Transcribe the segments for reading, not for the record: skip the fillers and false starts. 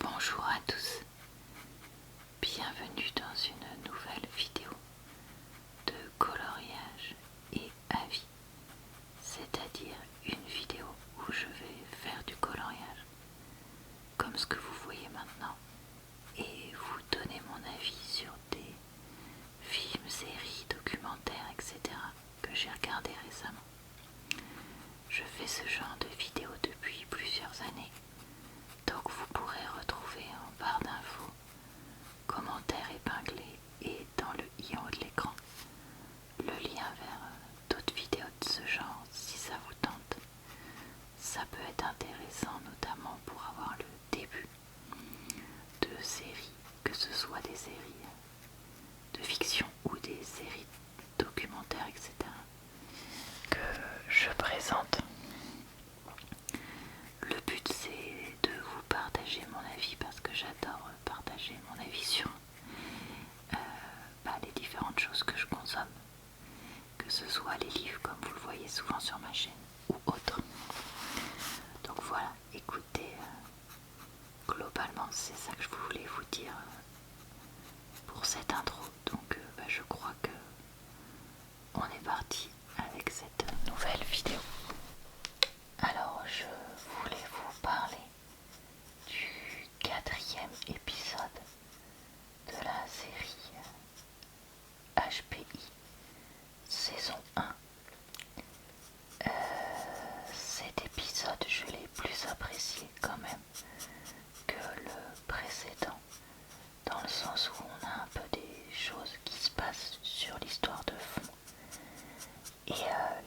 Bonjour à tous, bienvenue dans une nouvelle vidéo de coloriage et avis, c'est-à-dire une vidéo où je vais faire du coloriage, comme ce que vous voyez maintenant, et vous donner mon avis sur des films, séries, documentaires, etc. que j'ai regardés récemment. Je fais ce genre de vidéo depuis plusieurs années. Donc vous pourrez retrouver en barre d'infos, commentaires épinglés et dans le i en haut de l'écran, le lien vers d'autres vidéos de ce genre si ça vous tente. Ça peut être intéressant notamment pour avoir le début de séries, que ce soit des séries de fiction ou des séries documentaires, etc. que je présente. Le but c'est de vous partager mon avis parce que j'adore partager mon avis sur les différentes choses que je consomme, que ce soit les livres comme vous le voyez souvent sur ma chaîne ou autres. Donc voilà, écoutez, globalement c'est ça que je voulais vous dire pour cette intro. Donc je crois que on est parti avec cette nouvelle vidéo. Alors je voulais vous parler du 4e épisode de la série HPI saison 1. Cet épisode je l'ai plus apprécié quand même que le précédent, dans le sens où on a un peu des choses qui se passent sur l'histoire de fond et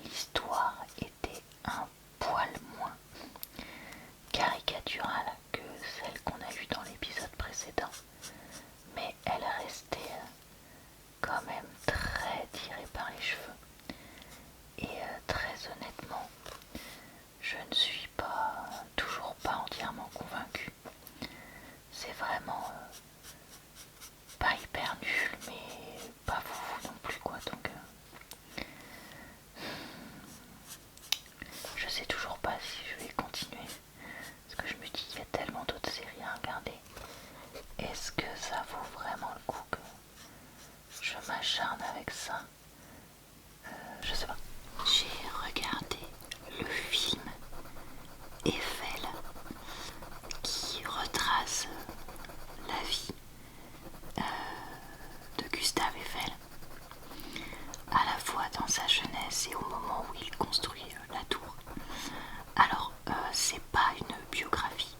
l'histoire était un poil moins caricaturale que celle qu'on a eue dans l'épisode précédent, mais elle restait quand même très tirée par les cheveux et très honnêtement je ne suis toujours pas entièrement convaincue. C'est vraiment pas hyper nul mais pas fou non plus quoi, donc je sais toujours pas si je vais continuer parce que je me dis il y a tellement d'autres séries à regarder. Est-ce que ça vaut vraiment le coup que je m'acharne avec ça? Je sais pas. J'ai regardé le film Eiffel qui retrace la vie de Gustave Eiffel, à la fois dans sa jeunesse et au moment où il construit la tour. Alors c'est pas une biographie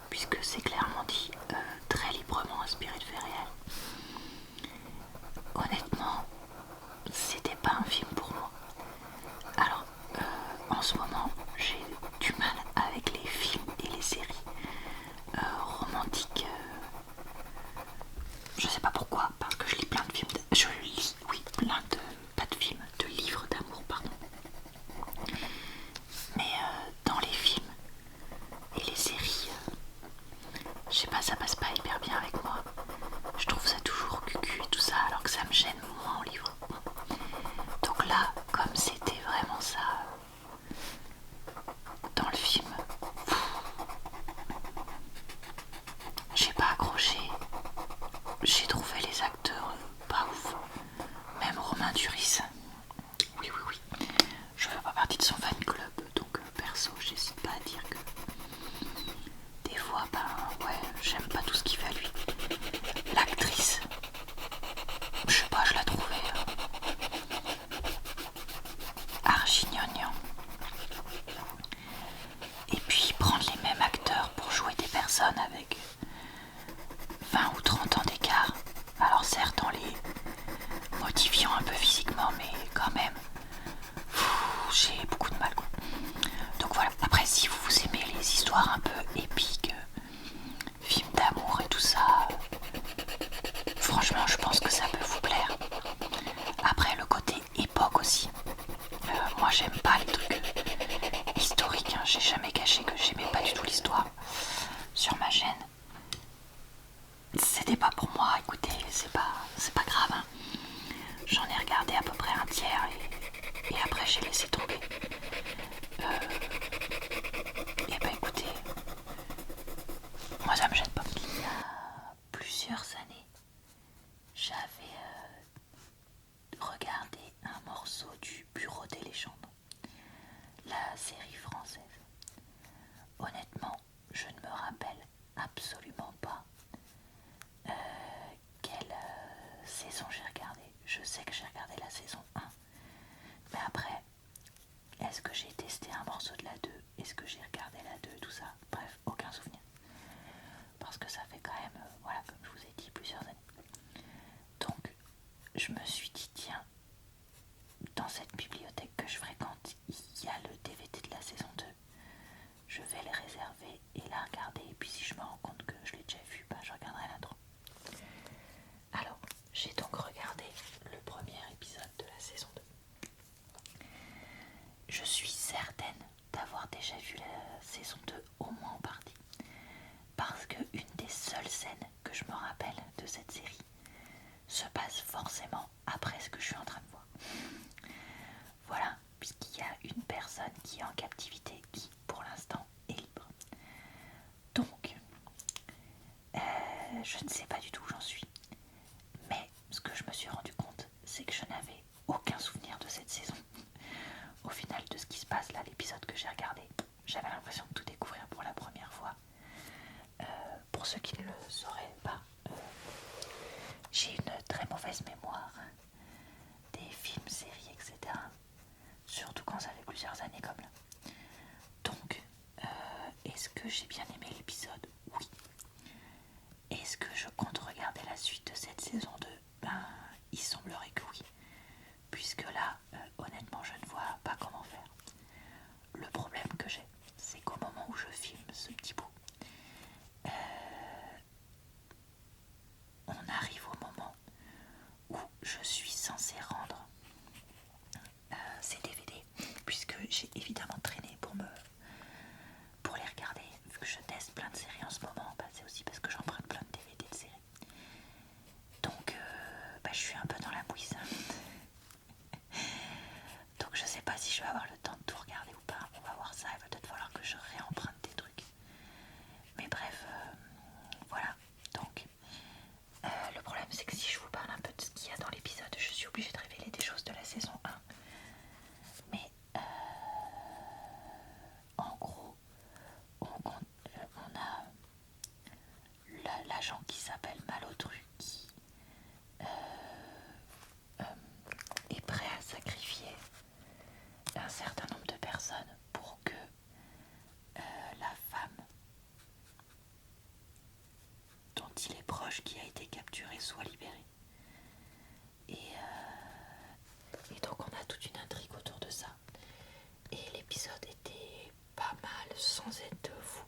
puisque c'est clairement dit très librement inspiré de faits réels. Honnêtement c'était pas un film pour moi. Alors en ce moment j'ai du mal avec les films et les séries romantiques, je sais pas pourquoi, parce que je lis plein de films, pas de films, de livres d'amour pardon, mais dans les films et les séries, je sais pas, ça passe pas hyper bien avec moi. Je trouve ça toujours cucu et tout ça, alors que ça me gêne moins en livre. Donc là, comme c'était vraiment ça dans le film, j'ai pas accroché. J'ai trouvé les acteurs pas ouf. Même Romain Duris. Oui. Je fais pas partie de son fan club, donc perso, j'hésite pas à dire que des fois, j'aime pas tout ce qu'il fait à lui. L'actrice, je sais pas, je la trouvais archi gnangnan. Et puis prendre les mêmes acteurs pour jouer des personnes avec 20 ou 30 ans d'écart, alors certes en les modifiant un peu physiquement, mais quand même j'ai beaucoup de mal quoi. Donc voilà, après si vous aimez les histoires un peu épiques, films d'amour et tout ça, franchement je pense que ça peut vous plaire. Après le côté époque aussi, moi j'aime pas les trucs historiques, hein. J'ai jamais caché que j'aimais pas du tout l'histoire sur ma chaîne. C'était pas pour moi, écoutez, c'est pas grave, hein. J'en ai regardé à peu près un tiers et après j'ai laissé tomber. Et bah écoutez, moi ça me gêne je me suis dit, tiens, dans cette bibliothèque que je fréquente, il y a le DVD de la saison 2. Je vais le réserver et la regarder. Et puis si je me rends compte que je l'ai déjà vu, je regarderai l'intro. Alors, j'ai donc regardé le premier épisode de la saison 2. Je suis certaine d'avoir déjà vu la saison 2 au moins en partie. Parce que une des seules scènes que je me rappelle de cette série se passe forcément après ce que je suis en train de voir. Voilà, puisqu'il y a une personne qui est en captivité qui, pour l'instant, est libre. Donc, je ne sais pas du tout où j'en suis. Mais ce que je me suis rendu compte, c'est que je n'avais aucun souvenir de cette saison. Au final, de ce qui se passe là, l'épisode que j'ai regardé, j'avais l'impression de tout découvrir pour la première fois. Pour ceux qui ne le sauraient pas, j'ai une très mauvaise mémoire des films, séries, etc. Surtout quand ça fait plusieurs années comme là. Donc, est-ce que j'ai bien aimé l'épisode? Oui. Est-ce que je compte regarder la suite de cette saison 2? Il semblerait que oui. Puisque là, honnêtement, je ne vois pas comment faire. Le problème que j'ai, c'est qu'au moment où je filme ce petit bout, on arrive au moment où je suis censée rendre ces DVD, puisque j'ai évidemment traîné pour les regarder. Vu que je teste plein de séries en ce moment, c'est aussi parce que j'emprunte plein de DVD de séries. Donc je suis un peu dans la bouise. Donc je sais pas si je vais avoir le temps de tout regarder ou pas. On va voir ça, il va peut-être falloir que je réemprunte des trucs. Mais bref, voilà. Donc le problème c'est que si je vous parle un peu de ce qu'il y a dans l'épisode, je suis obligée de révéler des choses de la saison 1. Mais en gros, on a l'agent qui s'appelle Malotru qui est prêt à sacrifier un certain nombre de personnes pour que la femme dont il est proche, qui a été capturée, soit libérée. Et donc on a toute une intrigue autour de ça. Et l'épisode était pas mal sans être fou.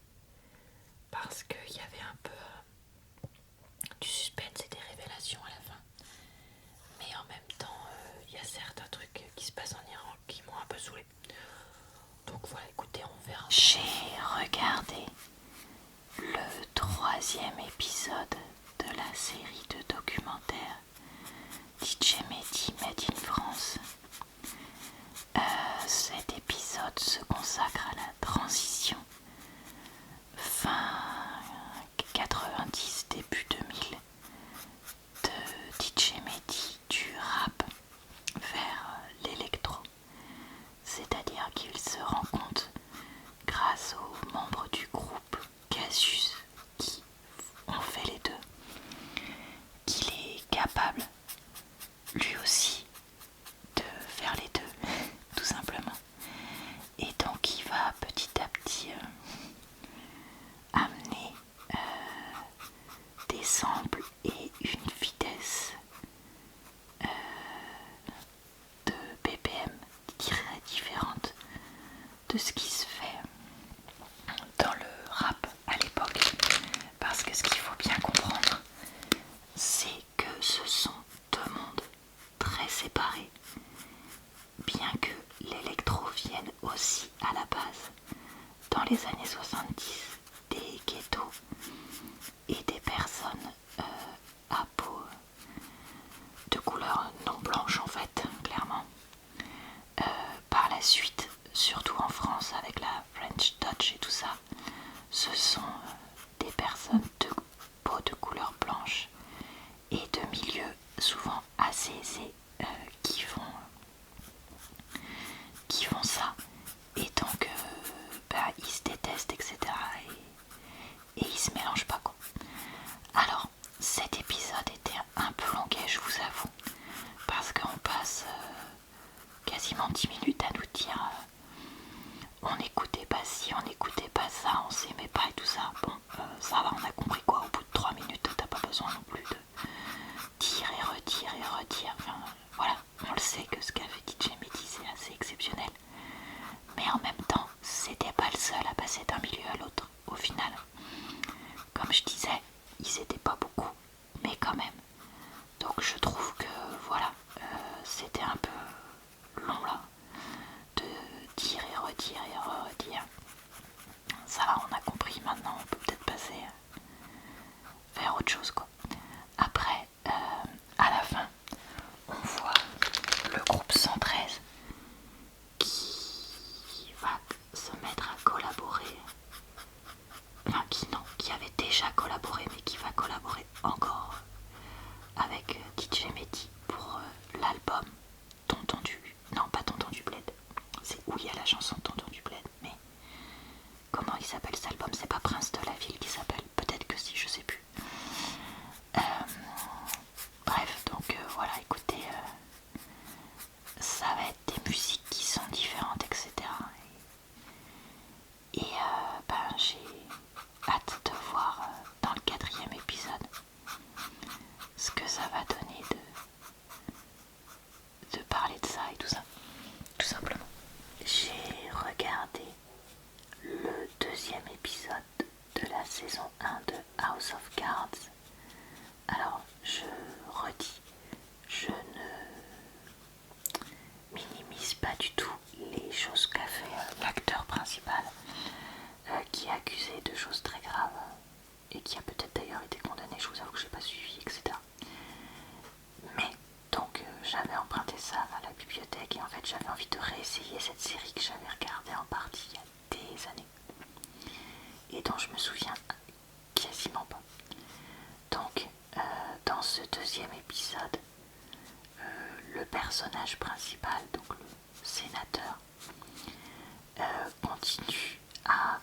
Parce qu'il y avait un peu du suspense et des révélations à la fin. Mais en même temps, il y a certains trucs qui se passent en Iran qui m'ont un peu saoulé. Donc voilà, écoutez, on verra. J'ai regardé le 3e épisode de la série de documentaires DJ Mehdi Made in France. Cet épisode se consacre à la transition fin 90, début 2000 de DJ Mehdi du rap vers l'électro. C'est-à-dire qu'il se rend compte, grâce aux membres du groupe Casus qui ont fait les deux, qu'il est capable lui aussi de faire les deux, tout simplement. Et donc il va petit à petit amener des samples et une vitesse de BPM très différente de ce qui se fait dans le rap à l'époque. Parce que ce qu'il faut bien comprendre, c'est que ce sont comme je disais, ils étaient pas beaucoup, mais quand même. Donc je trouve que voilà, c'était un peu long là, de dire et redire et redire. Ça va, on a compris, maintenant on peut peut-être passer vers autre chose quoi. Après, à la fin, on voit le groupe 113 qui va se mettre à collaborer, enfin qui avait déjà collaboré mais qui va collaborer encore avec DJ Mehdi pour l'album Tonton du... Non, pas Tonton du Bled, c'est où il y a la chanson Tonton du Bled, mais comment il s'appelle cet album? C'est pas Prince de la Ville qui s'appelle, peut-être que si, je sais plus. Bref, donc voilà, écoutez, ça va être des musiques qui sont différentes, etc. Et ben, j'ai hâte de voir dans le 4e épisode ce que ça va donner de parler de ça et tout ça, tout simplement. J'ai regardé le 2e épisode de la saison 1 de House of Cards. Alors, je redis, je ne minimise pas du tout les choses qu'a fait l'acteur principal, qui est accusé de choses très graves et qui a peut-être d'ailleurs été condamné, je vous avoue que je n'ai pas suivi, etc. Mais donc j'avais emprunté ça à la bibliothèque et en fait j'avais envie de réessayer cette série que j'avais regardée en partie il y a des années et dont je me souviens quasiment pas. Donc dans ce 2e épisode, le personnage principal, donc le sénateur, continue à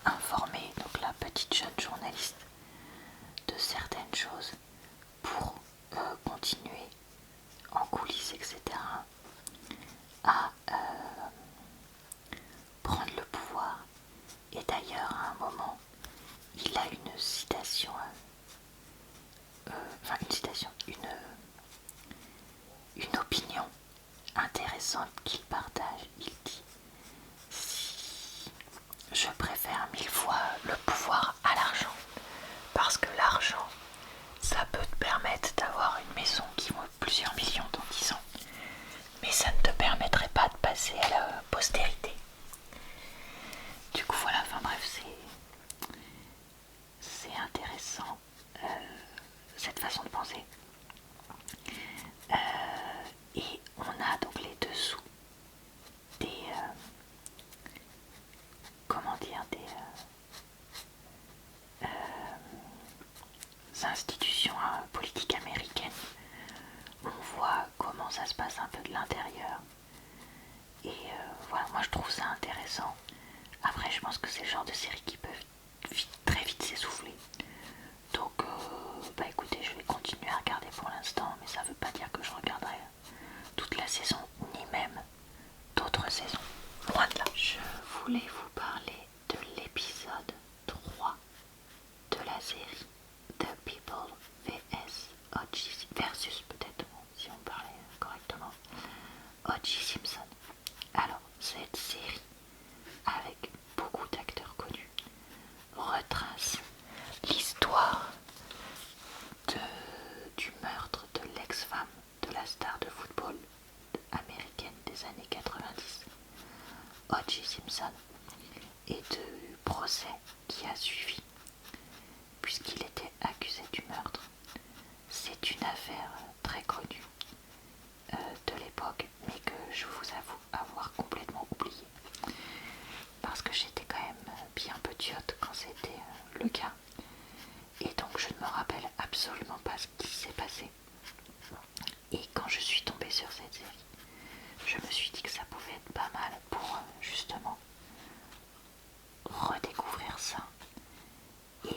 informer donc la petite jeune journaliste de certaines choses pour continuer en coulisses, etc., à prendre le pouvoir. Et d'ailleurs, à un moment, il a une citation, une opinion intéressante qu'il partage. Il dit: si je préfère 1000 fois le pouvoir à l'argent, parce que l'argent, ça peut te permettre d'avoir une maison qui vaut plusieurs millions dans 10 ans, mais ça ne te permettrait pas de passer à la postérité. Du coup voilà, enfin bref, c'est intéressant cette façon de penser. Et on a donc les dessous des institutions politiques américaines. On voit comment ça se passe un peu de l'intérieur. Et voilà, moi je trouve ça intéressant. Après, je pense que c'est le genre de séries qui peuvent très vite s'essouffler. Donc, bah écoutez, je vais continuer à regarder pour l'instant, mais ça veut pas dire que je regarderai toute la saison, ni même d'autres saisons. Loin de là. Je voulais vous parler de l'épisode 3 de la série The People vs O.J. versus peut-être, si on parlait correctement, O.J. Simpson. Alors, cette série, avec beaucoup d'acteurs connus, retrace l'histoire du meurtre de l'ex-femme de la star de football américaine des années 90, O.J. Simpson, et du procès qui a suivi, puisqu'il était accusé du meurtre. C'est une affaire très connue de l'époque, mais que je vous avoue avoir complètement oublié, parce que j'étais quand même bien petite quand c'était le cas, et donc je ne me rappelle absolument pas ce qui s'est passé. Et quand je suis tombée sur cette série, je me suis dit que ça pouvait être pas mal pour justement redécouvrir ça et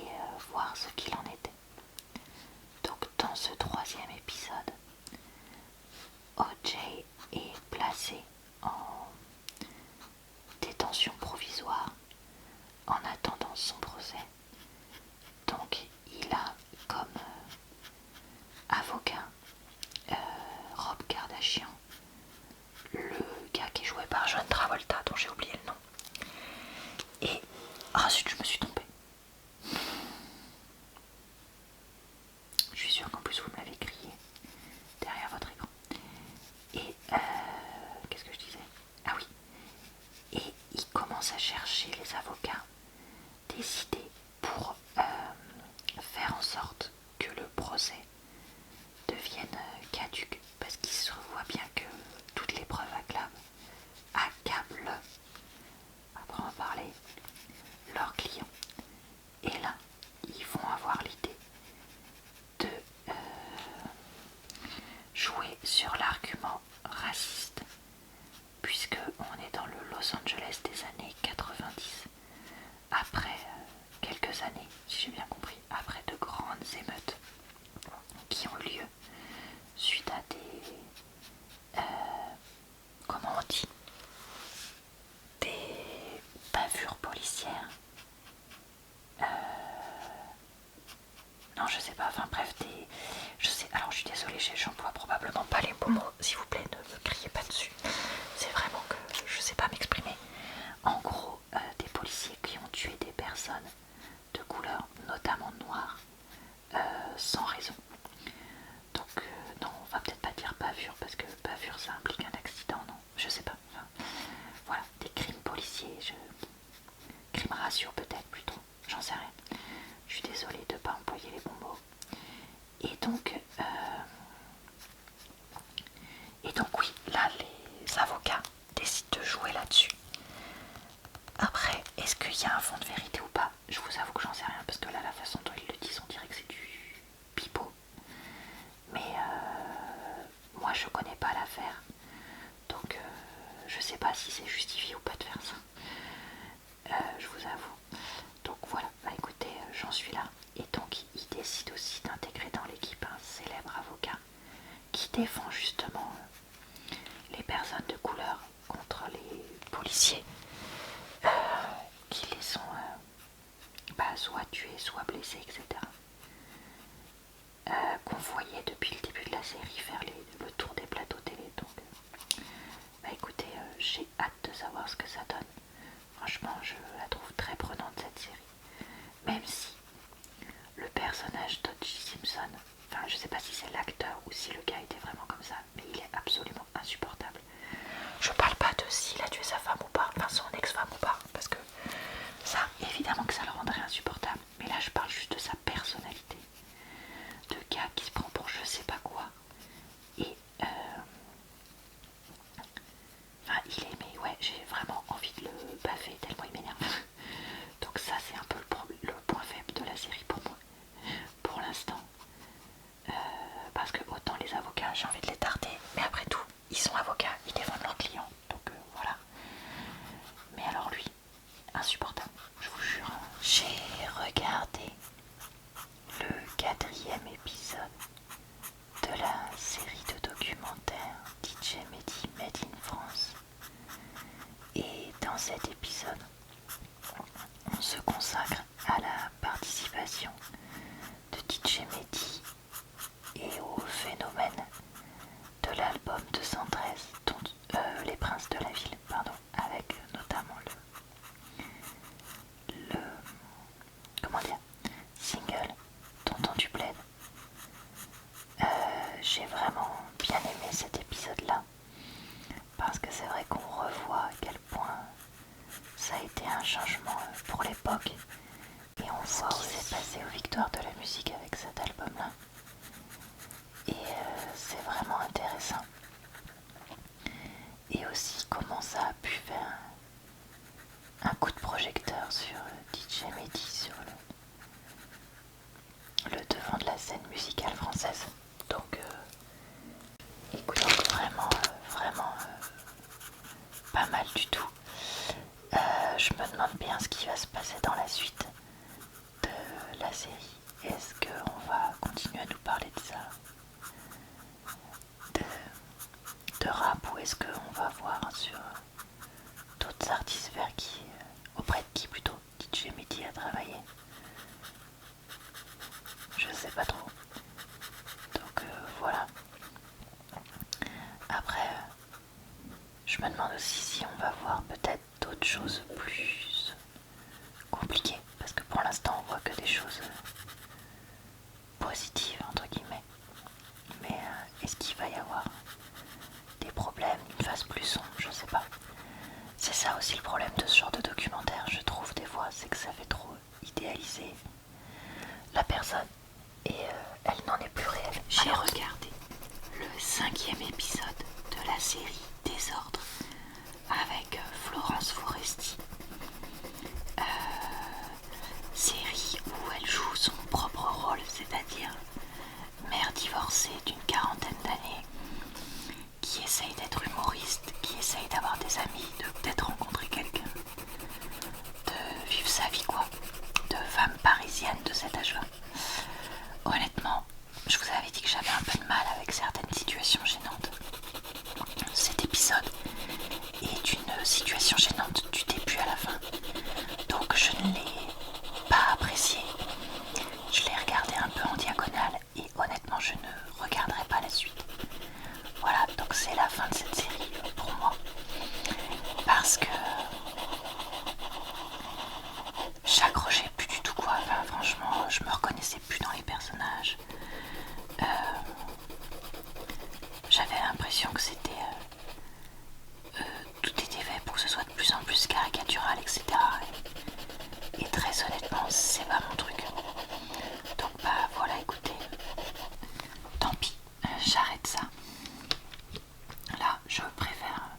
voir ce qu'il en était. Donc dans ce 3e épisode, O.J. est placé en détention provisoire en attendant son procès. Donc il a comme avocat Rob Kardashian, le gars qui est joué par John Travolta, dont j'ai oublié le nom. Et ensuite je me suis trompée. en sorte que le procès devienne caduque, parce qu'ils se voient bien que toutes les preuves accablent, après en parler, leurs clients. Et là, ils vont avoir l'idée de jouer sur l'argument raciste, puisque on est dans le Los Angeles des années 90, après quelques années, si j'ai bien compris, après de grandes émeutes qui ont eu lieu suite à des comment on dit, des bavures policières, non je sais pas, enfin bref, je sais, alors je suis désolée, j'emploie probablement pas les bons mots, s'il vous plaît ne me criez pas dessus, c'est vraiment que je sais pas m'exprimer. En gros, des policiers qui ont tué des personnes de couleur, notamment noires, sans raison. Donc non, on va peut-être pas dire bavure, parce que bavure ça implique un accident, non, je sais pas. Enfin, voilà, des crimes policiers, crimes raciaux peut-être plutôt, j'en sais rien. Je suis désolée de ne pas employer les bons mots. Et donc oui, là les avocats décident de jouer là-dessus. Après, est-ce qu'il y a un fond de vérité ou pas? Je vous avoue que j'en sais rien, parce que là la façon dont ils le disent, on dirait que c'est du pipeau. Mais moi je connais pas l'affaire, donc je sais pas si c'est justifié ou pas de faire ça. Je vous avoue. Donc voilà, bah écoutez, j'en suis là. Et donc il décide aussi d'intégrer dans l'équipe un célèbre avocat qui défend justement les personnes de couleur contre les policiers qui les ont soit tués, soit blessés, etc. Qu'on voyait depuis le début de la série faire le tour des plateaux télé. Donc bah écoutez, j'ai hâte de savoir ce que ça donne. Franchement, je la trouve très prenante cette série. Même si le personnage d'O.J. Simpson, enfin je sais pas si c'est l'acteur ou si le gars était vraiment comme ça, mais il est absolument insupportable. Je parle pas de s'il a tué sa femme ou pas, enfin son ex-femme ou pas, parce que ça, évidemment que ça le rendrait insupportable. Mais là je parle juste de sa personnalité. De gars qui se prend pour je sais pas quoi. Et enfin il est, mais ouais, j'ai vraiment envie de le baffer tellement il m'énerve. Donc ça c'est un peu le point faible de la série pour moi, pour l'instant. Parce que autant les avocats, j'ai envie de les tarder, mais après tout, ils sont avocats, ils défendent leurs clients, donc voilà. Mais alors lui, insupportable, je vous jure. J'ai regardé le 4e épisode de la série de documentaires DJ Mehdi Made in France. Et dans cet épisode, on se consacre à la participation de DJ Mehdi et au phénomène de l'album 213, Les Princes de la Ville, pardon, avec notamment le comment dire, single Tonton du Plaid. J'ai vraiment bien aimé cet épisode-là, parce que c'est vrai qu'on revoit à quel point ça a été un changement pour l'époque, et on voit où c'est passé aux victoires de la musique avec cet album-là. Et c'est vraiment intéressant. Et aussi comment ça a pu faire un coup de projecteur sur DJ Mehdi, sur le devant de la scène musicale française. Donc écoute, vraiment pas mal du tout. Je me demande bien ce qui va se passer dans la suite de la série. Est-ce qu'on va continuer à nous parler de ça, de rap, ou est-ce qu'on va voir sur d'autres artistes vers qui, auprès de qui plutôt DJ Mehdi a travaillé? Je sais pas trop. Donc voilà. Après, je me demande aussi si on va voir peut-être d'autres choses plus compliquées, parce que pour l'instant on voit que des choses positives entre guillemets. Mais est-ce qu'il va y avoir des problèmes, une phase plus sombre? Je sais pas. C'est ça aussi le problème de ce genre de documentaire, je trouve des fois, c'est que ça fait trop idéaliser la personne. 5e épisode de la série Désordre avec Florence Foresti. Série où elle joue son propre rôle, c'est-à-dire mère divorcée d'une quarantaine d'années qui essaye d'être humoriste, qui essaye d'avoir des amis, de peut-être rencontrer quelqu'un, de vivre sa vie quoi, de femme parisienne de cet âge-là. Honnêtement, je vous avais dit que j'avais un peu de mal avec certaines situations gênantes. Cet épisode est une situation gênante du début à la fin, donc je ne l'ai pas apprécié. Je l'ai regardé un peu en diagonale et honnêtement je ne regarderai pas la suite. Voilà, donc c'est la fin de cette série pour moi, parce que j'accrochais plus du tout quoi. Enfin, franchement, je me reconnaissais plus dans les personnages. J'avais l'impression que c'était tout était fait pour que ce soit de plus en plus caricatural, etc. Et très honnêtement, c'est pas mon truc. Donc bah voilà, écoutez, tant pis, j'arrête ça. Là, je préfère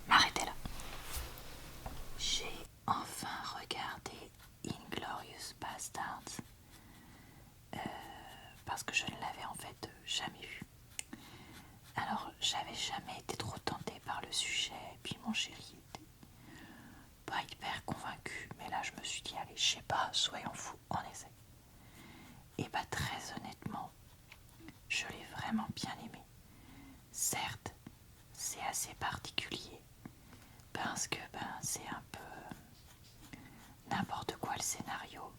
m'arrêter là. J'ai enfin regardé Inglourious Basterds parce que je ne l'avais en fait jamais vu. Alors, j'avais jamais été trop tentée par le sujet, et puis mon chéri était pas hyper convaincu, mais là je me suis dit, allez, je sais pas, soyons fous, on essaie. Et bah très honnêtement, je l'ai vraiment bien aimé. Certes, c'est assez particulier, parce que c'est un peu n'importe quoi le scénario,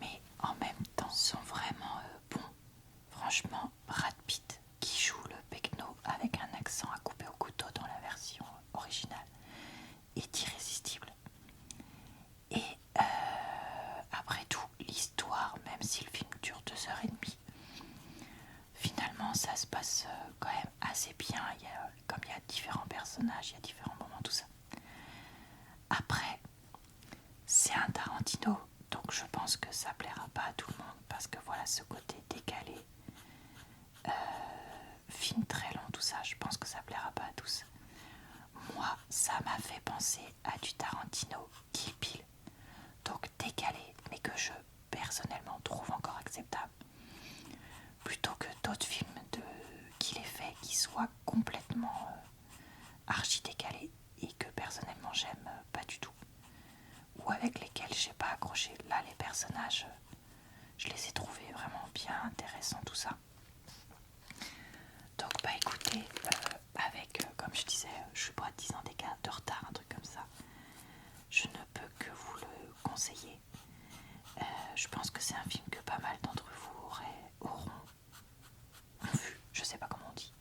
mais en même temps, ils sont vraiment bons. Franchement, Brad Pitt, qui joue le Pecno avec un accent à couper au couteau dans la version originale, est irrésistible. Et après tout, l'histoire, même si le film dure 2h30, finalement ça se passe quand même assez bien. Comme il y a différents personnages, il y a différents moments, tout ça. Après, c'est un Tarantino, donc je pense que ça plaira pas à tout le monde, parce que voilà, ce côté décalé, film très long, tout ça, je pense que ça plaira pas à tous. Moi, ça m'a fait penser à du Tarantino Kill Bill, donc décalé, mais que je personnellement trouve encore acceptable, plutôt que d'autres films qu'il ait fait qui soient complètement archi décalés et que personnellement j'aime pas du tout, ou avec lesquels j'ai pas accroché. Là, les personnages, je les ai trouvés vraiment bien intéressants, tout ça. Donc bah écoutez, avec, comme je disais, je suis pas à 10 ans d'écart de retard, un truc comme ça, je ne peux que vous le conseiller. Je pense que c'est un film que pas mal d'entre vous auront vu, je sais pas comment on dit.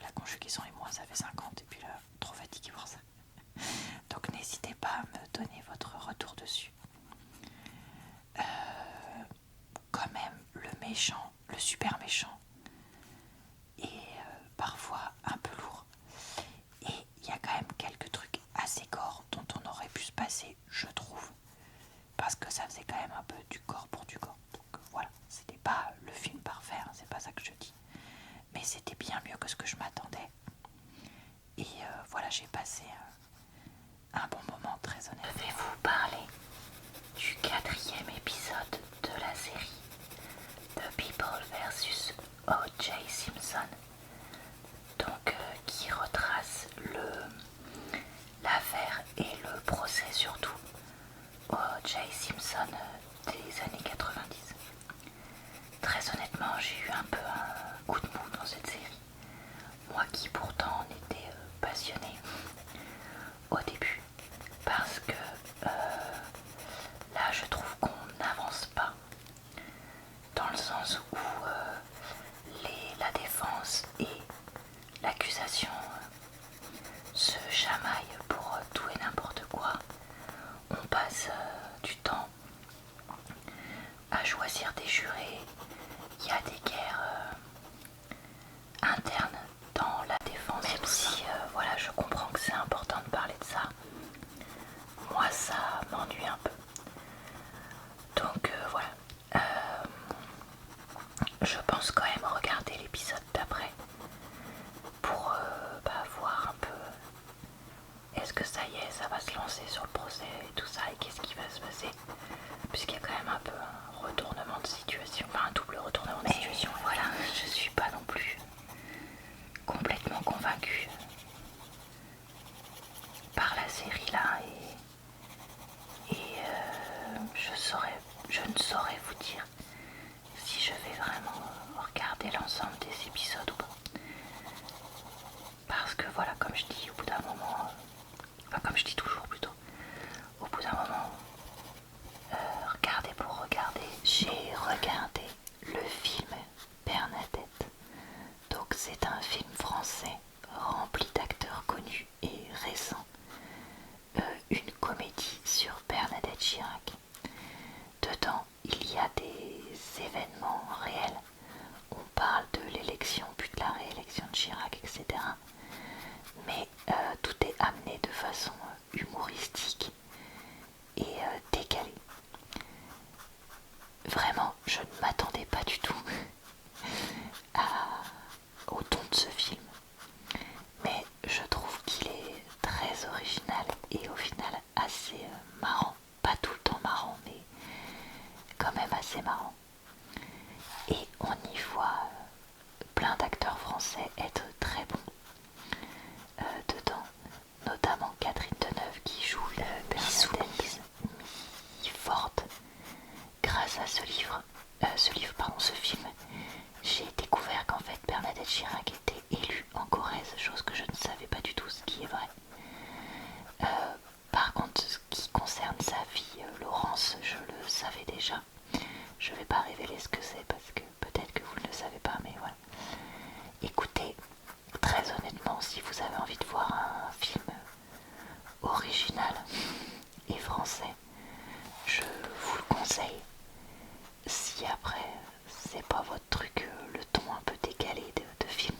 La conjugaison et moi, ça fait 50 et puis là, trop fatigué pour ça. Donc n'hésitez pas à me donner votre retour dessus. Quand même, le méchant, le super méchant, est parfois un peu lourd. Et il y a quand même quelques trucs assez gore dont on aurait pu se passer, je trouve. Parce que ça faisait quand même un peu du gore pour du gore. Donc voilà, c'était pas le film parfait, hein, c'est pas ça que je dis. Mais c'était bien mieux que ce que je m'attendais. Et voilà, j'ai passé un bon moment, très honnête. Je vais vous parler du 4e épisode de la série The People vs O.J. Simpson, donc qui retrace l'affaire et le procès surtout O.J. Simpson des années 90. Très honnêtement, j'ai eu un peu un coup de mou dans cette série, moi qui pourtant en étais passionnée au début, parce que là je trouve qu'on n'avance pas, dans le sens où la défense et l'accusation se chamaillent pour tout et n'importe quoi. On passe du temps à choisir des jurés, il y a des guerres internes dans la défense, même si voilà, je comprends que c'est important de parler de ça. Moi ça m'ennuie un peu. Donc voilà. Je pense quand même regarder l'épisode d'après un peu un retournement de situation, enfin un double retournement de situation. Voilà, je suis pas non plus complètement convaincue par la série là et je ne saurais vous dire si je vais vraiment regarder l'ensemble des épisodes ou pas. Parce que voilà, comme je dis, au bout d'un moment, enfin comme je dis toujours plutôt, au bout d'un moment, regarder pour regarder, j'ai regardé le film Bernadette. Donc c'est un film français rempli d'acteurs connus et récents. Une comédie sur Bernadette Chirac. Dedans, il y a des événements réels. On parle de l'élection, puis de la réélection de Chirac, etc. Mais tout est amené de façon humoristique et décalée. Vraiment, je ne m'attendais pas du tout au ton de ce film. Mais je trouve qu'il est très original et au final assez marrant. Pas tout le temps marrant, mais quand même assez marrant. Et on y voit plein d'acteurs français être très bons dedans, notamment Catherine Deneuve qui joue Bernadette mi-forte. Grâce à ce film, j'ai découvert qu'en fait Bernadette Chirac était élue en Corrèze, chose que je ne savais pas du tout, ce qui est vrai. Par contre, ce qui concerne sa fille Laurence, je le savais déjà. Je vais pas révéler ce que c'est parce que peut-être que vous ne le savez pas, mais voilà. Écoutez, très honnêtement, si vous avez envie de voir un film original et français, je vous le conseille. Si après c'est pas votre truc, le ton un peu décalé de film,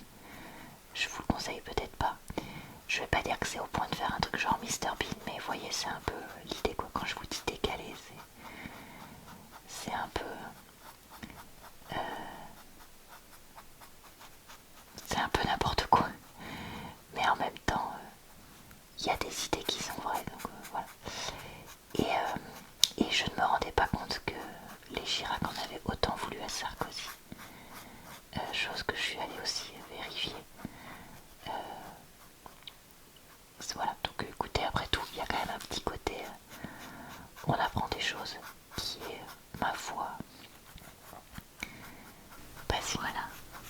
je vous le conseille peut-être pas. Je vais pas dire que c'est au point de faire un truc genre Mr Bean, mais vous voyez, c'est un peu l'idée quoi. Quand je vous dis décalé, c'est un peu c'est un peu n'importe quoi, mais en même temps il y a des idées qui sont vraies, donc voilà. Et je ne me rendais pas compte que les Chirac en avaient autant voulu à Sarkozy, chose que je suis allée aussi vérifier. Voilà, donc écoutez, après tout, il y a quand même un petit côté, on apprend des choses qui est, ma foi, basique. Voilà,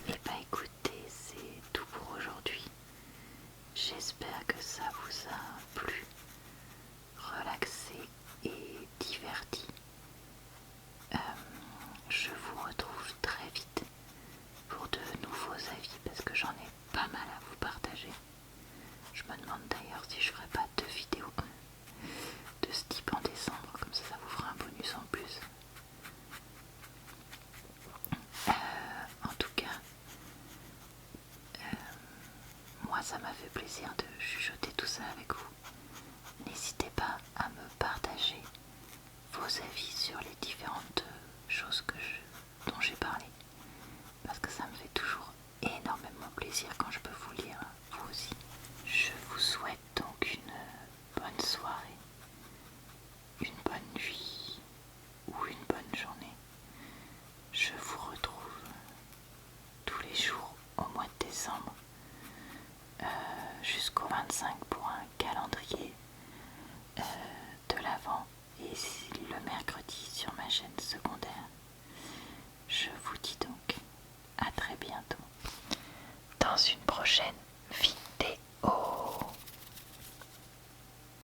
et bah écoutez, c'est tout pour aujourd'hui. J'espère que ça vous a plu, relaxé et diverti. Je vous retrouve très vite pour de nouveaux avis parce que j'en ai pas mal à vous partager. Je me demande d'ailleurs si je ferai pas 2 vidéos de ce type en décembre, comme ça vous fera un bonus en plus. En tout cas, moi ça m'a fait plaisir de chuchoter tout ça avec vous. N'hésitez pas à me partager vos avis sur les différentes choses dont j'ai parlé, parce que ça me fait toujours énormément plaisir quand je peux vous lire, vous aussi. Je vous souhaite donc une bonne soirée, une bonne nuit ou une bonne journée. Je vous retrouve tous les jours au mois de décembre jusqu'au 25 pour un calendrier de l'Avent et le mercredi sur ma chaîne secondaire. Je vous dis donc à très bientôt dans une prochaine vidéo.